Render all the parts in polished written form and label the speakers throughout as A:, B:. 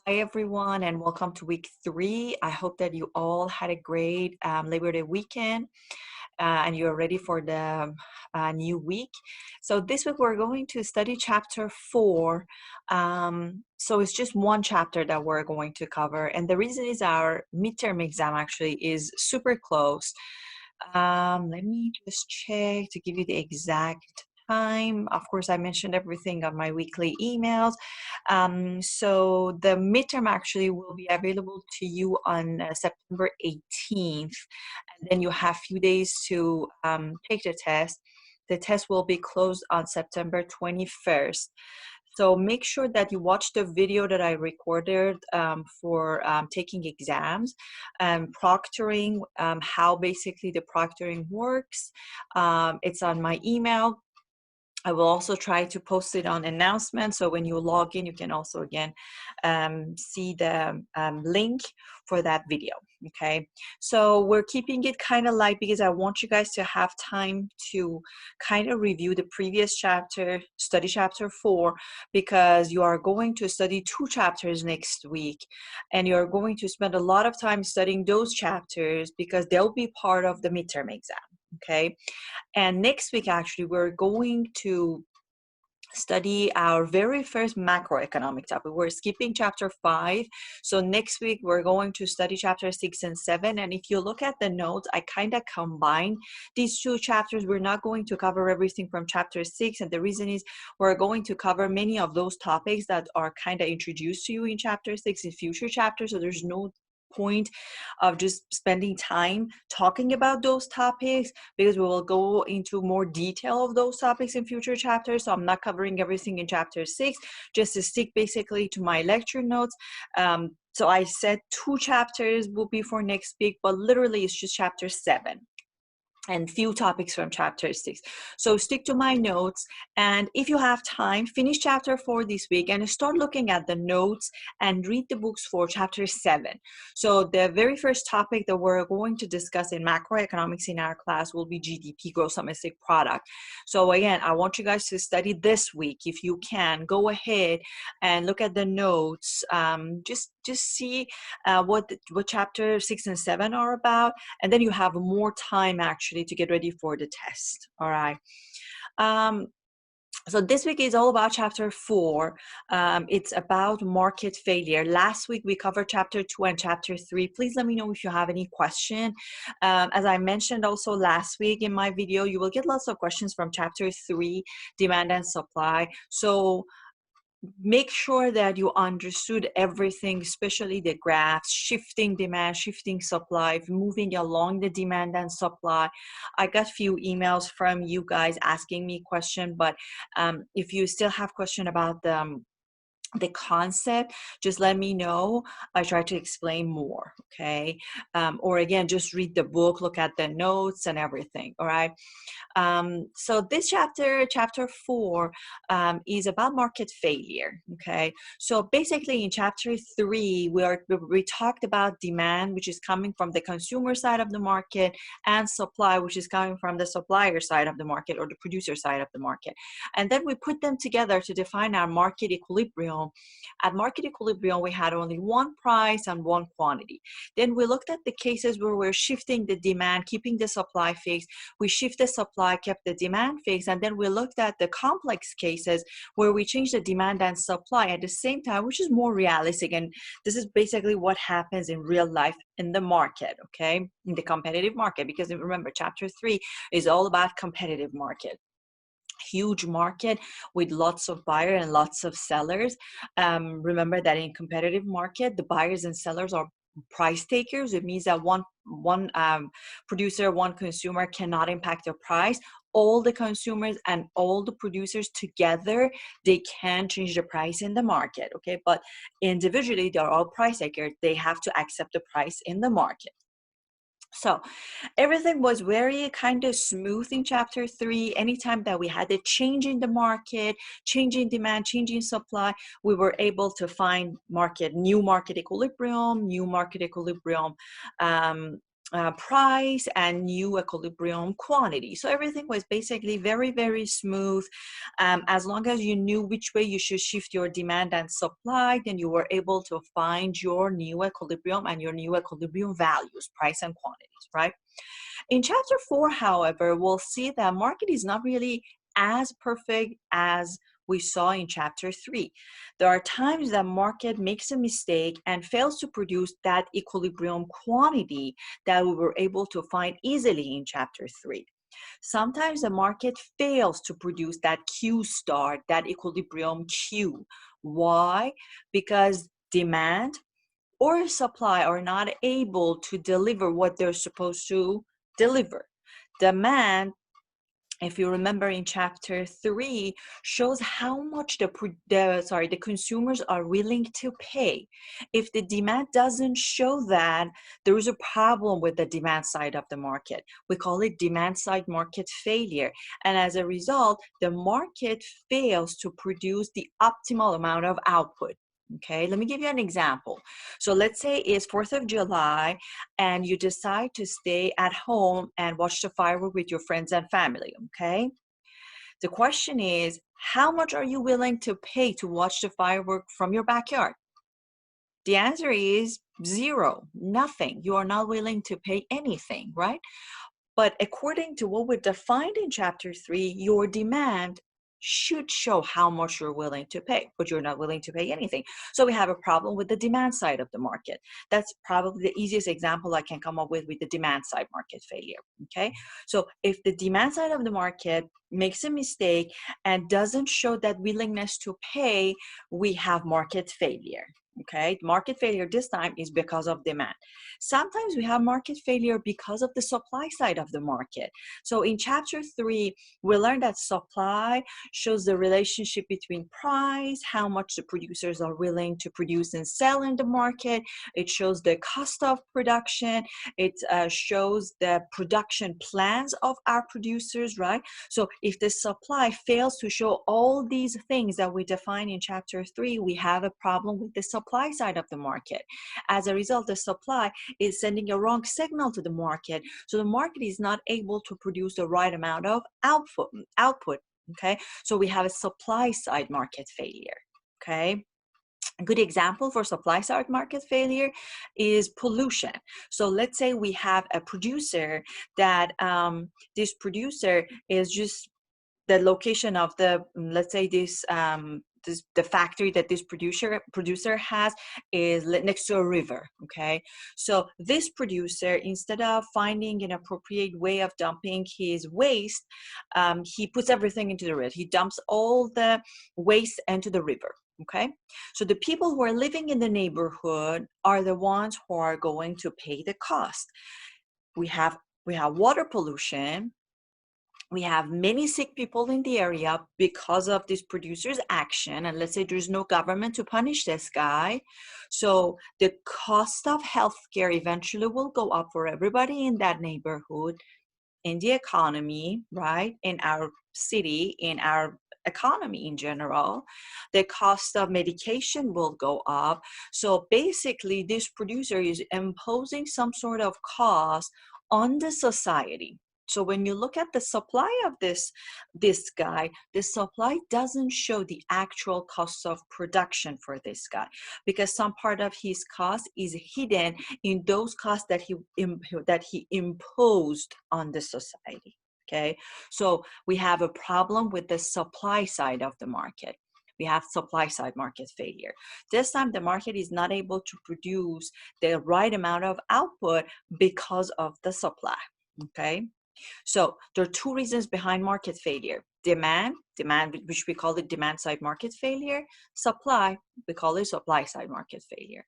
A: Hi, everyone, and welcome to week 3. I hope that you all had a great Labor Day weekend and you're ready for the new week. So, this week we're going to study chapter 4. So, it's just one chapter that we're going to cover, and the reason is our midterm exam actually is super close. Let me just check to give you the exact time. Of course, I mentioned everything on my weekly emails. So the midterm actually will be available to you on September 18th, and then you have few days to take the test. The test will be closed on September 21st. So make sure that you watch the video that I recorded for taking exams and proctoring, how basically the proctoring works. It's on my email. I will also try to post it on announcements. So when you log in, you can also again see the link for that video. Okay. So we're keeping it kind of light because I want you guys to have time to kind of review the previous chapter, study chapter 4, because you are going to study 2 chapters next week. And you're going to spend a lot of time studying those chapters because they'll be part of the midterm exam. Okay. And next week, actually, we're going to study our very first macroeconomic topic. We're skipping chapter 5. So next week, we're going to study chapter 6 and 7. And if you look at the notes, I kind of combine these 2 chapters. We're not going to cover everything from chapter 6. And the reason is we're going to cover many of those topics that are kind of introduced to you in chapter 6 in future chapters. So there's no point of just spending time talking about those topics because we will go into more detail of those topics in future chapters. So I'm not covering everything in chapter 6, just to stick basically to my lecture notes. So I said 2 chapters will be for next week, but literally it's just chapter 7 and few topics from chapter 6. So stick to my notes, and if you have time, finish chapter 4 this week and start looking at the notes and read the books for chapter 7. So the very first topic that we're going to discuss in macroeconomics in our class will be GDP, gross domestic product. So again, I want you guys to study this week. If you can, go ahead and look at the notes. Just see what chapter 6 and 7 are about, and then you have more time actually to get ready for the test. All right. So this week is all about chapter 4. It's about market failure. Last week we covered chapter 2 and chapter 3. Please let me know if you have any question. As I mentioned also last week in my video, you will get lots of questions from chapter 3, demand and supply. So make sure that you understood everything, especially the graphs, shifting demand, shifting supply, moving along the demand and supply. I got few emails from you guys asking me question, but if you still have question about the concept, just let me know. I try to explain more. Okay. Or again, just read the book, look at the notes and everything. All right. So this chapter 4, is about market failure. Okay. So basically in chapter 3, we talked about demand, which is coming from the consumer side of the market, and supply, which is coming from the supplier side of the market or the producer side of the market. And then we put them together to define our market equilibrium. At market equilibrium, we had only one price and one quantity. Then we looked at the cases where we're shifting the demand, keeping the supply fixed. We shift the supply, kept the demand fixed. And then we looked at the complex cases where we changed the demand and supply at the same time, which is more realistic. And this is basically what happens in real life in the market, okay, in the competitive market. Because remember, chapter 3 is all about competitive market. Huge market with lots of buyers and lots of sellers. Remember that in competitive market, the buyers and sellers are price takers. It means that one producer, one consumer cannot impact the price. All the consumers and all the producers together, they can change the price in the market. Okay, but individually, they're all price takers. They have to accept the price in the market. So everything was very kind of smooth in chapter 3. Anytime that we had a change in the market, changing demand, changing supply, we were able to find new market equilibrium, price and new equilibrium quantity. So everything was basically very, very smooth. As long as you knew which way you should shift your demand and supply, then you were able to find your new equilibrium and your new equilibrium values, price and quantities, right? In chapter 4, however, we'll see that market is not really as perfect as we saw in chapter 3. There are times that market makes a mistake and fails to produce that equilibrium quantity that we were able to find easily in chapter 3. Sometimes the market fails to produce that Q star, that equilibrium Q. Why? Because demand or supply are not able to deliver what they're supposed to deliver. Demand, if you remember in chapter 3, shows how much the consumers are willing to pay. If the demand doesn't show that, there is a problem with the demand side of the market. We call it demand side market failure. And as a result, the market fails to produce the optimal amount of output. Okay, let me give you an example. So let's say it's 4th of July and you decide to stay at home and watch the fireworks with your friends and family, okay? The question is, how much are you willing to pay to watch the fireworks from your backyard? The answer is 0, nothing. You are not willing to pay anything, right? But according to what we defined in chapter 3, your demand should show how much you're willing to pay, but you're not willing to pay anything. So we have a problem with the demand side of the market. That's probably the easiest example I can come up with the demand side market failure, okay? So if the demand side of the market makes a mistake and doesn't show that willingness to pay, we have market failure. Okay, market failure this time is because of demand. Sometimes we have market failure because of the supply side of the market. So in chapter 3, we learned that supply shows the relationship between price, how much the producers are willing to produce and sell in the market. It shows the cost of production. It shows the production plans of our producers, right? So if the supply fails to show all these things that we define in chapter 3, we have a problem with the supply side of the market. As a result, the supply is sending a wrong signal to the market. So the market is not able to produce the right amount of output, okay? So we have a supply side market failure, okay? A good example for supply side market failure is pollution. So let's say we have a producer that this producer is just the location of the, let's say the factory that this producer has is next to a river, okay? So this producer, instead of finding an appropriate way of dumping his waste, he puts everything into the river. He dumps all the waste into the river, okay? So the people who are living in the neighborhood are the ones who are going to pay the cost. We have water pollution. We have many sick people in the area because of this producer's action. And let's say there's no government to punish this guy. So the cost of healthcare eventually will go up for everybody in that neighborhood, in the economy, right? In our city, in our economy in general. The cost of medication will go up. So basically, this producer is imposing some sort of cost on the society. So when you look at the supply of this guy, the supply doesn't show the actual cost of production for this guy, because some part of his cost is hidden in those costs that he imposed on the society. Okay, so we have a problem with the supply side of the market. We have supply side market failure. This time the market is not able to produce the right amount of output because of the supply. Okay. So there are two reasons behind market failure. Demand, which we call it demand side market failure. Supply, we call it supply side market failure.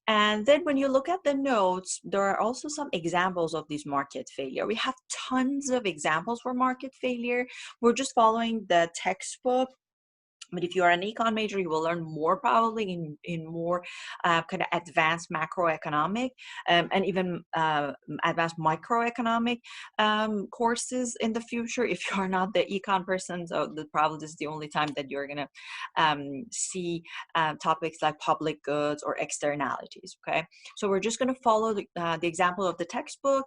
A: And then when you look at the notes, there are also some examples of this market failure. We have tons of examples for market failure. We're just following the textbook, But if you are an econ major, you will learn more probably in more kind of advanced macroeconomic and even advanced microeconomic courses in the future. If you are not the econ person, so probably this is the only time that you're going to see topics like public goods or externalities. Okay, so we're just going to follow the example of the textbook.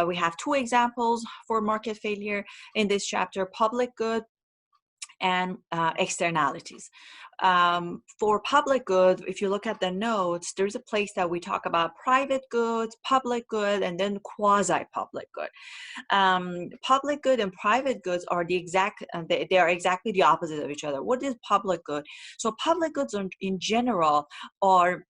A: We have two examples for market failure in this chapter: public good and externalities. For public good, if you look at the notes, there's a place that we talk about private goods, public good, and then quasi-public good. Public good and private goods are the exact, they are exactly the opposite of each other. What is public good? So public goods in general are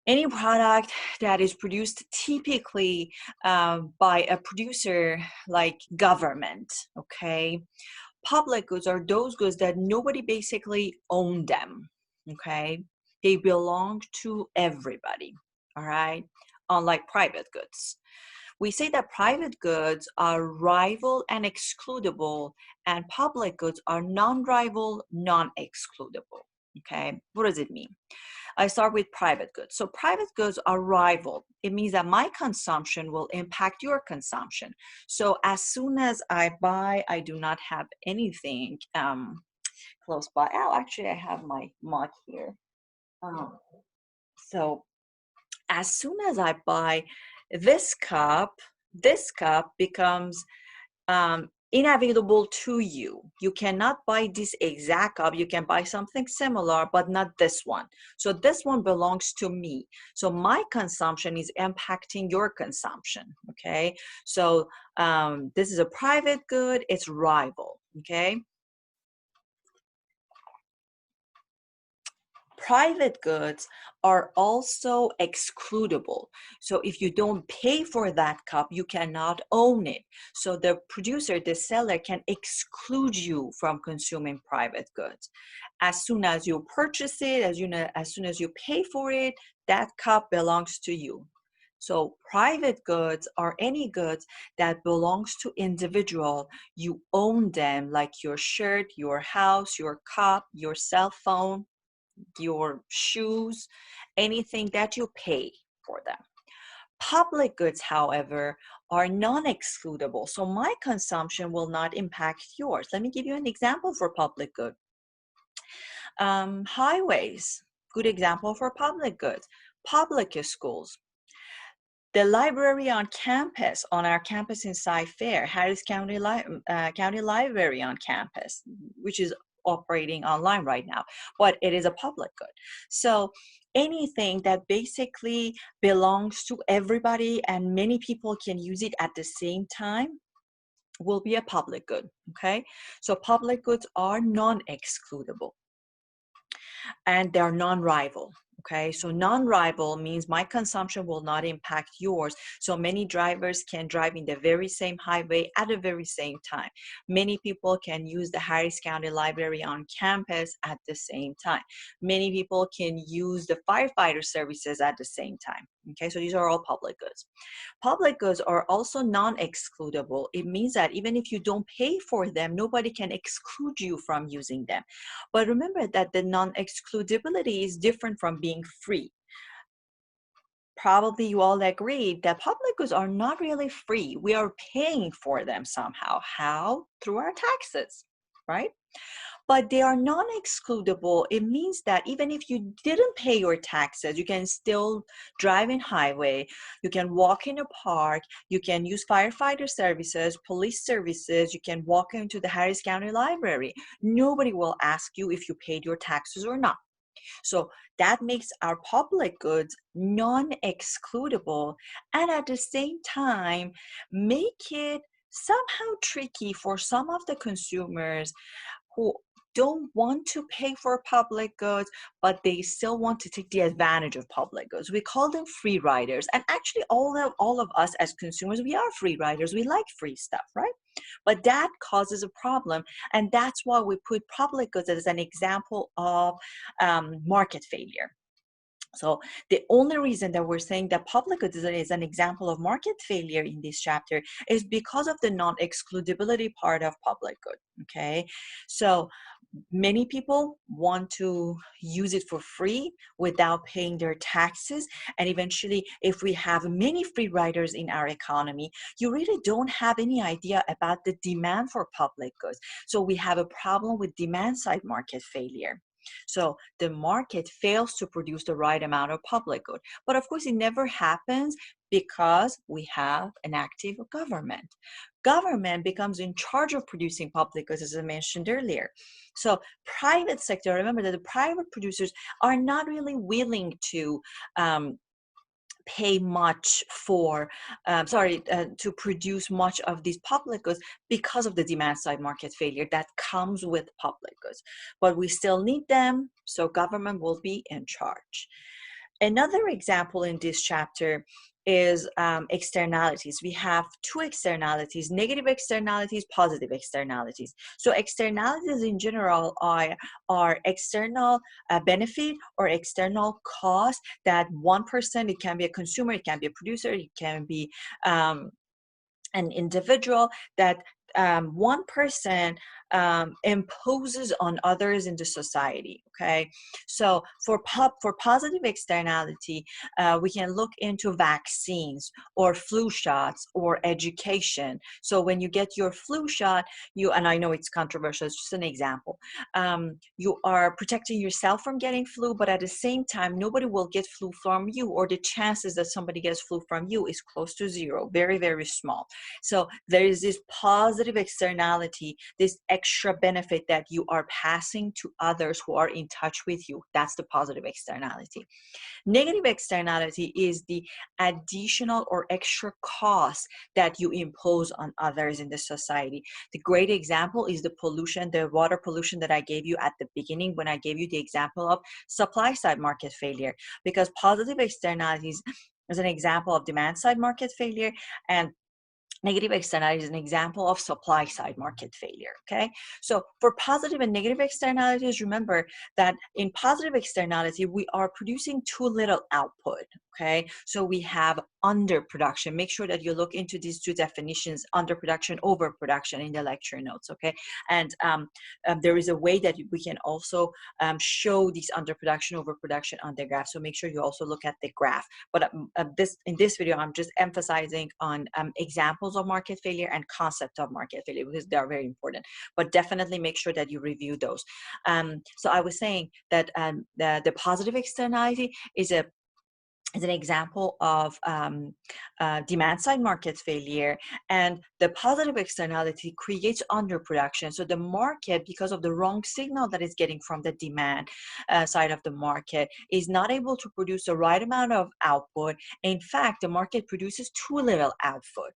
A: any product that is produced typically by a producer like government, okay? Public goods are those goods that nobody basically own them, okay? They belong to everybody, all right? Unlike private goods. We say that private goods are rival and excludable, and public goods are non-rival, non-excludable, okay? What does it mean? I start with private goods. So private goods are rival. It means that my consumption will impact your consumption. So as soon as I buy, I do not have anything close by. Oh, actually, I have my mug here. So as soon as I buy this cup becomes unavailable to you. You cannot buy this exact cup. You can buy something similar, but not this one. So this one belongs to me. So my consumption is impacting your consumption, okay? So this is a private good. It's rival, okay? Private goods are also excludable. So if you don't pay for that cup, you cannot own it. So the producer, the seller can exclude you from consuming private goods. As soon as you purchase it, as soon as you pay for it, that cup belongs to you. So private goods are any goods that belongs to individual. You own them, like your shirt, your house, your cup, your cell phone, your shoes, anything that you pay for them. Public goods, however, are non-excludable. So my consumption will not impact yours. Let me give you an example for public good. Highways, good example for public goods. Public schools. The library on campus, on our campus in Cy-Fair, Harris County Library on campus, which is operating online right now, but it is a public good. So anything that basically belongs to everybody and many people can use it at the same time will be a public good, okay? So public goods are non-excludable and they're non-rival. Okay, so non-rival means my consumption will not impact yours. So many drivers can drive in the very same highway at the very same time. Many people can use the Harris County Library on campus at the same time. Many people can use the firefighter services at the same time. Okay, so these are all public goods. Public goods are also non-excludable. It means that even if you don't pay for them, nobody can exclude you from using them. But remember that the non-excludability is different from being free. Probably you all agree that public goods are not really free. We are paying for them somehow. How? Through our taxes, right? But they are non-excludable. It means that even if you didn't pay your taxes, you can still drive in highway, you can walk in a park, you can use firefighter services, police services, you can walk into the Harris County Library. Nobody will ask you if you paid your taxes or not. So that makes our public goods non-excludable, and at the same time make it somehow tricky for some of the consumers who don't want to pay for public goods, but they still want to take the advantage of public goods. We call them free riders. And actually all of us as consumers, we are free riders. We like free stuff, right? But that causes a problem. And that's why we put public goods as an example of market failure. So the only reason that we're saying that public goods is an example of market failure in this chapter is because of the non-excludability part of public good. Okay, so many people want to use it for free without paying their taxes, and eventually if we have many free riders in our economy, you really don't have any idea about the demand for public goods. So we have a problem with demand side market failure. So the market fails to produce the right amount of public good. But of course, it never happens because we have an active government. Government becomes in charge of producing public goods, as I mentioned earlier. So private sector, remember that the private producers are not really willing to pay much for, to produce much of these public goods because of the demand side market failure that comes with public goods. But we still need them, so government will be in charge. Another example in this chapter is externalities. We have two externalities: negative externalities, positive externalities. So externalities in general are external benefit or external cost that one person, it can be a consumer, it can be a producer, it can be an individual, that one person imposes on others in the society. Okay, so for positive externality, we can look into vaccines or flu shots or education. So when you get your flu shot, and I know it's controversial, it's just an example, you are protecting yourself from getting flu, but at the same time nobody will get flu from you, or the chances that somebody gets flu from you is close to zero, very, very small. So there is this positive externality, this extra benefit that you are passing to others who are in touch with you. That's the positive externality. Negative externality is the additional or extra cost that you impose on others in the society. The great example is the pollution, the water pollution that I gave you at the beginning when I gave you the example of supply side market failure, because positive externalities is an example of demand side market failure, and negative externality is an example of supply side market failure. Okay, so for positive and negative externalities, remember that in positive externality we are producing too little output. Okay, so we have underproduction. Make sure that you look into these two definitions: underproduction, overproduction, in the lecture notes. Okay, and there is a way that we can also show these underproduction, overproduction on the graph, so make sure you also look at the graph. But in this video I'm just emphasizing on examples of market failure and concept of market failure, because they are very important. But definitely make sure that you review those. So I was saying that the positive externality is an example of demand side market failure, and the positive externality creates underproduction. So the market, because of the wrong signal that is getting from the demand side of the market, is not able to produce the right amount of output. In fact, the market produces too little output.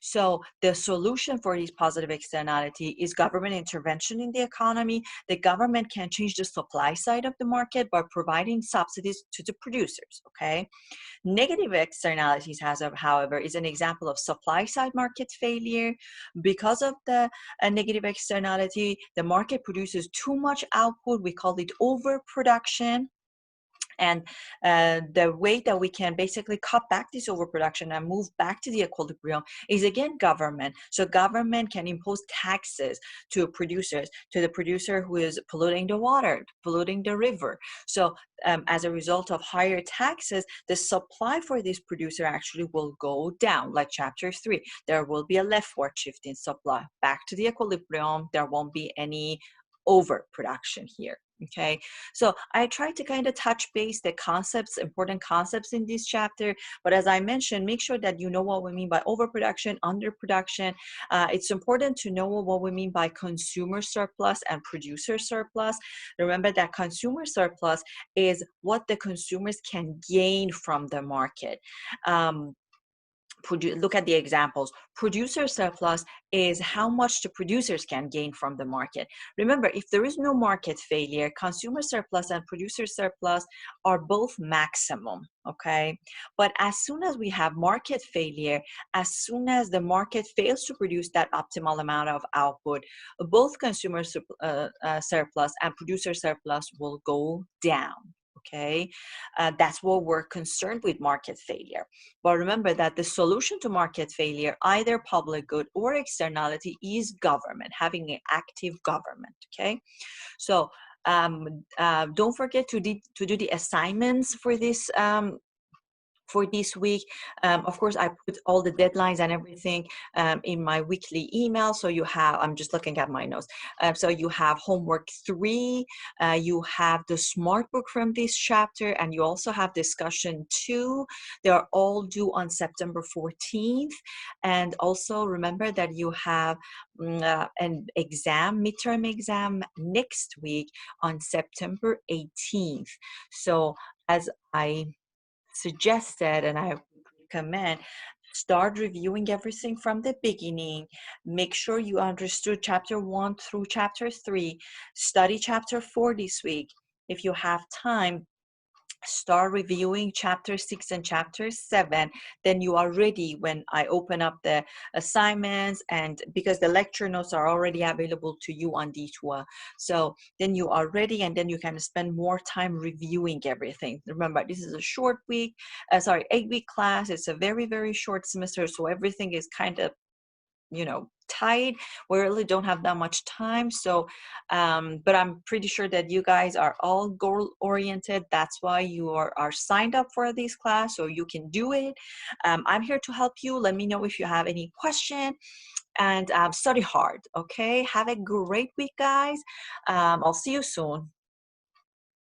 A: So the solution for these positive externality is government intervention in the economy. The government can change the supply side of the market by providing subsidies to the producers. Okay, negative externalities, however, is an example of supply side market failure. Because of the negative externality, the market produces too much output. We call it overproduction. And the way that we can basically cut back this overproduction and move back to the equilibrium is, again, government. So government can impose taxes to producers, to the producer who is polluting the water, polluting the river. So as a result of higher taxes, the supply for this producer actually will go down. Like chapter 3, there will be a leftward shift in supply back to the equilibrium. There won't be any overproduction here. Okay, so I tried to kind of touch base the concepts, important concepts in this chapter. But as I mentioned, make sure that you know what we mean by overproduction, underproduction. It's important to know what we mean by consumer surplus and producer surplus. Remember that consumer surplus is what the consumers can gain from the market. Look at the examples. Producer surplus is how much the producers can gain from the market. Remember, if there is no market failure, consumer surplus and producer surplus are both maximum. Okay, but as soon as we have market failure, as soon as the market fails to produce that optimal amount of output, both consumer surplus and producer surplus will go down. okay? That's what we're concerned with market failure. But remember that the solution to market failure, either public good or externality, is government, having an active government, okay? So don't forget to do the assignments for this week. Of course, I put all the deadlines and everything in my weekly email. So you have, I'm just looking at my notes. So you have homework 3, you have the smart book from this chapter, and you also have discussion 2. They are all due on September 14th. And also remember that you have an exam, midterm exam next week on September 18th. So as I suggested, and I recommend, start reviewing everything from the beginning. Make sure you understood chapter 1 through chapter 3. Study chapter 4 this week. If you have time, start reviewing chapter 6 and chapter 7. Then you are ready when I open up the assignments, and because the lecture notes are already available to you on D2. So then you are ready, and then you can spend more time reviewing everything. Remember, this is a short week, 8-week class. It's a very, very short semester, so everything is kind of tight. We really don't have that much time. So but I'm pretty sure that you guys are all goal oriented. That's why you are signed up for this class, so you can do it. I'm here to help you. Let me know if you have any question, and study hard. Okay, have a great week, guys. I'll see you soon.